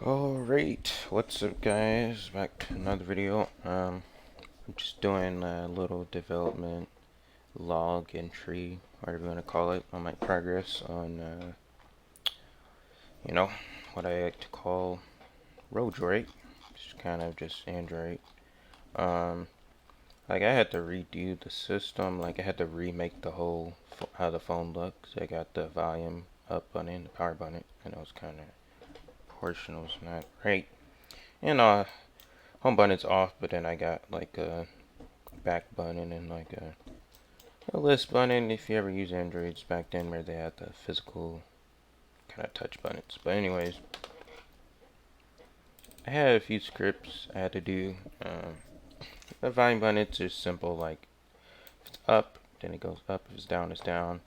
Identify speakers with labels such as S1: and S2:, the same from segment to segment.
S1: Alright, what's up guys? Back to another video. I'm just doing a little development log entry, whatever you want to call it, on my progress on, you know, what I like to call Rodriod. It's kind of just Android. Um, like I had to redo the system, like I had to remake the whole, how the phone looks. I got the volume up button, the power button, and it was kind of, portion was not right. And home button's off, but then I got like a back button and like a list button if you ever use Androids back then where they had the physical kind of touch buttons. But anyways, I had a few scripts I had to do. The volume button, it's just simple, like if it's up, then it goes up, if it's down, it's down.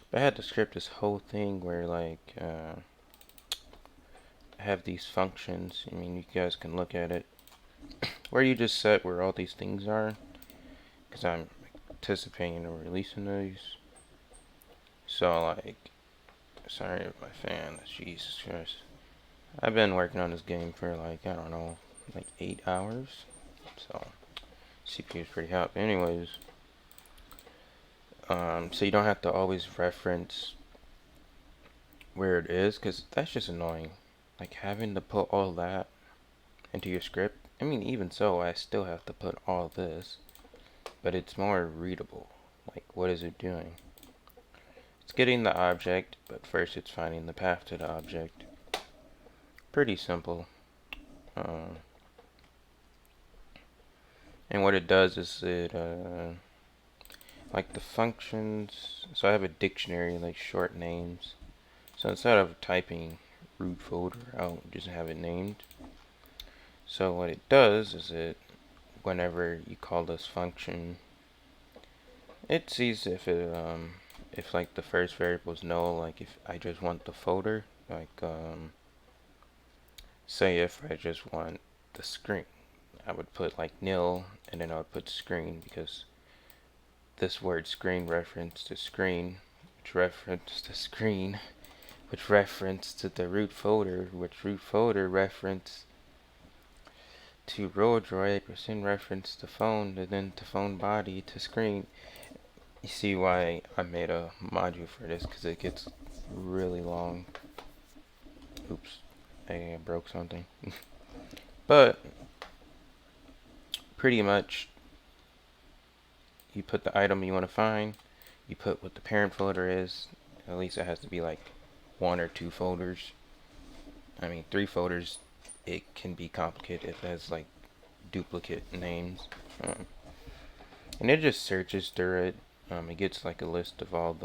S1: But I had to script this whole thing where like I have these functions. I mean, you guys can look at it where you just set where all these things are, because I'm anticipating or releasing these. So like, sorry if my fan, Jesus Christ. I've been working on this game for like, I don't know, like 8 hours. So CPU is pretty hot. But anyways, so you don't have to always reference where it is, because that's just annoying. Like having to put all that into your script. I mean, even so, I still have to put all this, but it's more readable. Like, what is it doing? It's getting the object, but first it's finding the path to the object. Pretty simple. And what it does is it, like the functions, so I have a dictionary, like short names. So instead of typing root folder, I'll just have it named. So what it does is it, whenever you call this function, it sees if like the first variable is null, like if I just want the folder, like, say if I just want the screen, I would put like nil, and then I would put screen, because this word screen reference to screen, which reference to screen, which reference to the root folder, which root folder reference to Rodriod, which in reference to phone, and then to phone body to screen. You see why I made a module for this, because it gets really long. Oops, I broke something. But pretty much, you put the item you want to find, you put what the parent folder is. At least it has to be like 1 or 2 folders. I mean, 3 folders, it can be complicated if it has like duplicate names. And it just searches through it. It gets like a list of all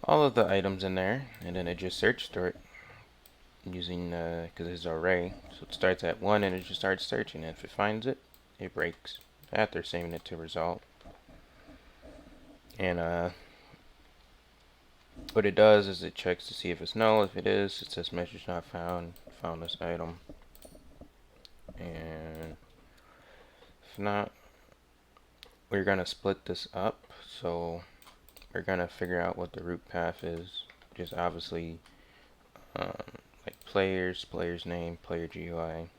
S1: of the items in there, and then it just searches through it using, because it's an array. So it starts at 1 and it just starts searching. And if it finds it, it breaks after saving it to result. And what it does is it checks to see if it's null. If it is, it says message not found, found this item. And if not, we're gonna split this up. So we're gonna figure out what the root path is, which is obviously like players name, player GUI.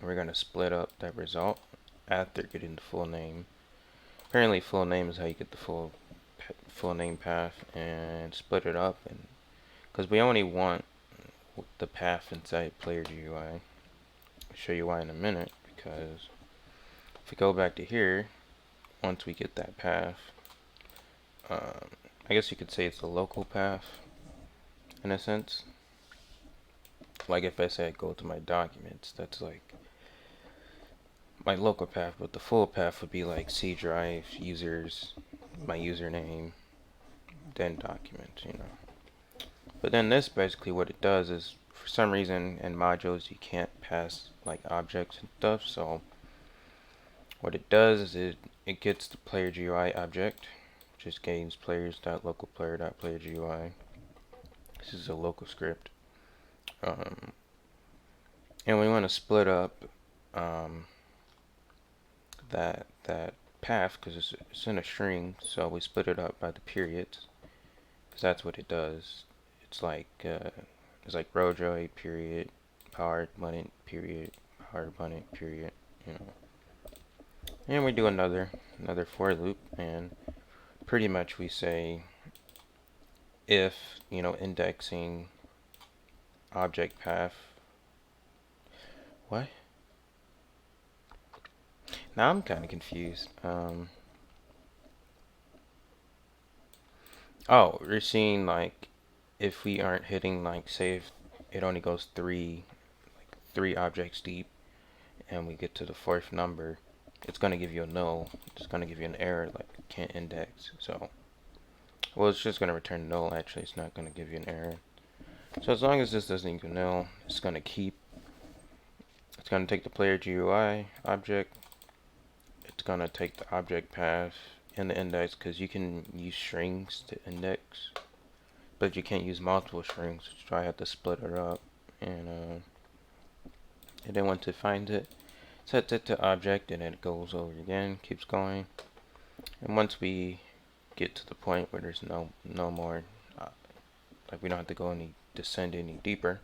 S1: We're gonna split up that result after getting the full name. Apparently, full name is how you get the full name path, and split it up, and because we only want the path inside player GUI. I'll show you why in a minute. Because if we go back to here, once we get that path, I guess you could say it's a local path in a sense. Like if I say go to my documents, that's like my local path, but the full path would be like C drive, users, my username, then documents, you know. But then this basically what it does is, for some reason in modules you can't pass like objects and stuff, so what it does is it gets the player GUI object, which is gains players.localplayer.playerGUI. This is a local script. And we want to split up that path, because it's in a string, so we split it up by the periods, because that's what it does. It's like It's like Rodriod period, powered button period, powered button period, you know. And we do another for loop, and pretty much we say if, you know, indexing object path. What? Now I'm kind of confused. Oh, we're seeing like if we aren't hitting, like, say if it only goes three objects deep, and we get to the fourth number, it's gonna give you a null. It's gonna give you an error like can't index. So, well, it's just gonna return null. Actually, it's not gonna give you an error. So as long as this doesn't equal null, it's gonna keep. It's gonna take the player GUI object. It's gonna take the object path and the index, because you can use strings to index, but you can't use multiple strings. So I have to split it up, and then once it finds it, sets it to object, and then it goes over again, keeps going. And once we get to the point where there's no more, like we don't have to go descend any deeper,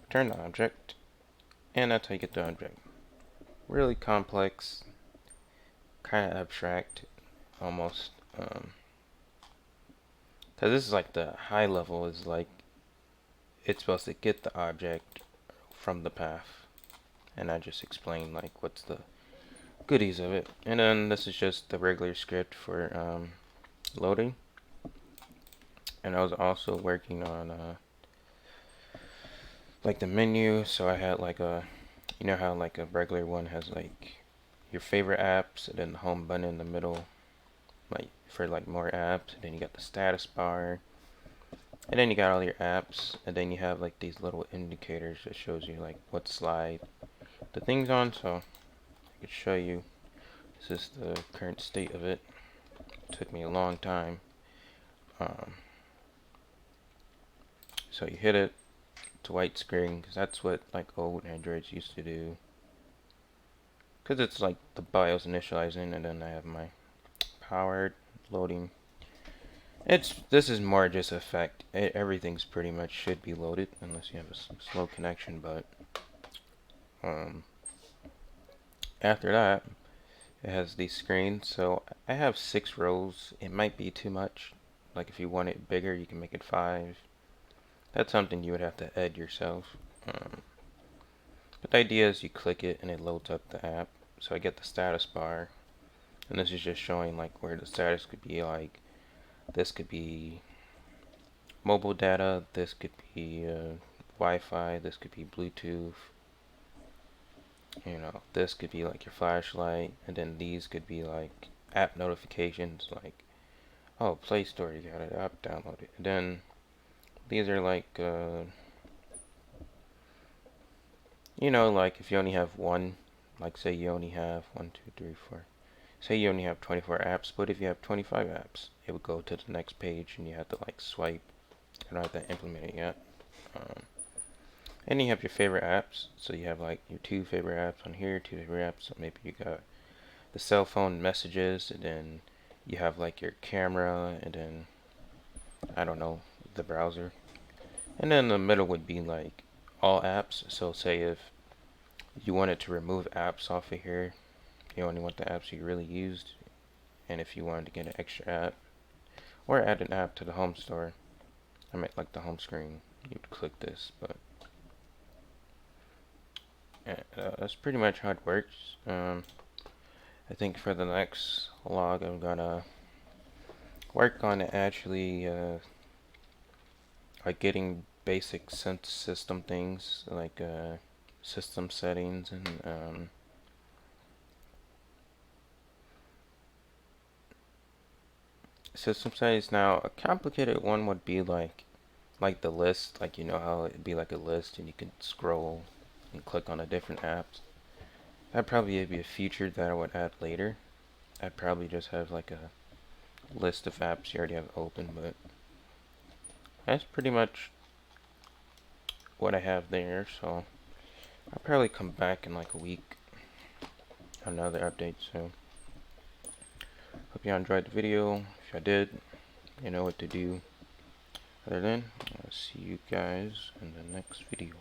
S1: return the object, and that's how you get the object. Really complex, kind of abstract, almost. Cause this is like the high level is like it's supposed to get the object from the path, and I just explained like what's the goodies of it. And then this is just the regular script for loading. And I was also working on like the menu. So I had like you know how like a regular one has like your favorite apps, and then the home button in the middle, like for like more apps, and then you got the status bar, and then you got all your apps, and then you have like these little indicators that shows you like what slide the thing's on. So I could show you. This is the current state of it. It took me a long time. So you hit it to white screen, because that's what like old Androids used to do. Because it's like the BIOS initializing, and then I have my powered loading. This is more just effect. Everything's pretty much should be loaded unless you have a slow connection. But after that, it has these screens. So I have 6 rows. It might be too much. Like if you want it bigger, you can make it 5. That's something you would have to add yourself. But the idea is you click it and it loads up the app. So I get the status bar, and this is just showing like where the status could be. Like this could be mobile data, this could be Wi-Fi, this could be Bluetooth. You know, this could be like your flashlight, and then these could be like app notifications, like oh, Play Store, you got an app downloaded. And then these are like you know, like if you only have one, like say you only have 1, 2, 3, 4. Say you only have 24 apps, but if you have 25 apps, it would go to the next page, and you have to like swipe. You don't have to implement it yet. And you have your favorite apps. So you have like your 2 favorite apps on here, 2 favorite apps. So maybe you got the cell phone messages, and then you have like your camera, and then I don't know, the browser. And then the middle would be like all apps. So say if you wanted to remove apps off of here, you only want the apps you really used. And if you wanted to get an extra app or add an app to the home store, I meant like the home screen, you'd click this. But that's pretty much how it works. I think for the next log, I'm gonna work on actually like getting basic sense system things, like system settings, and system settings. Now a complicated one would be like the list, like you know how it'd be like a list, and you can scroll and click on the different apps. That'd probably be a feature that I would add later. I'd probably just have like a list of apps you already have open, but that's pretty much what I have there. So I'll probably come back in like a week on another update. So hope you enjoyed the video. If you did, you know what to do. Other than, I'll see you guys in the next video.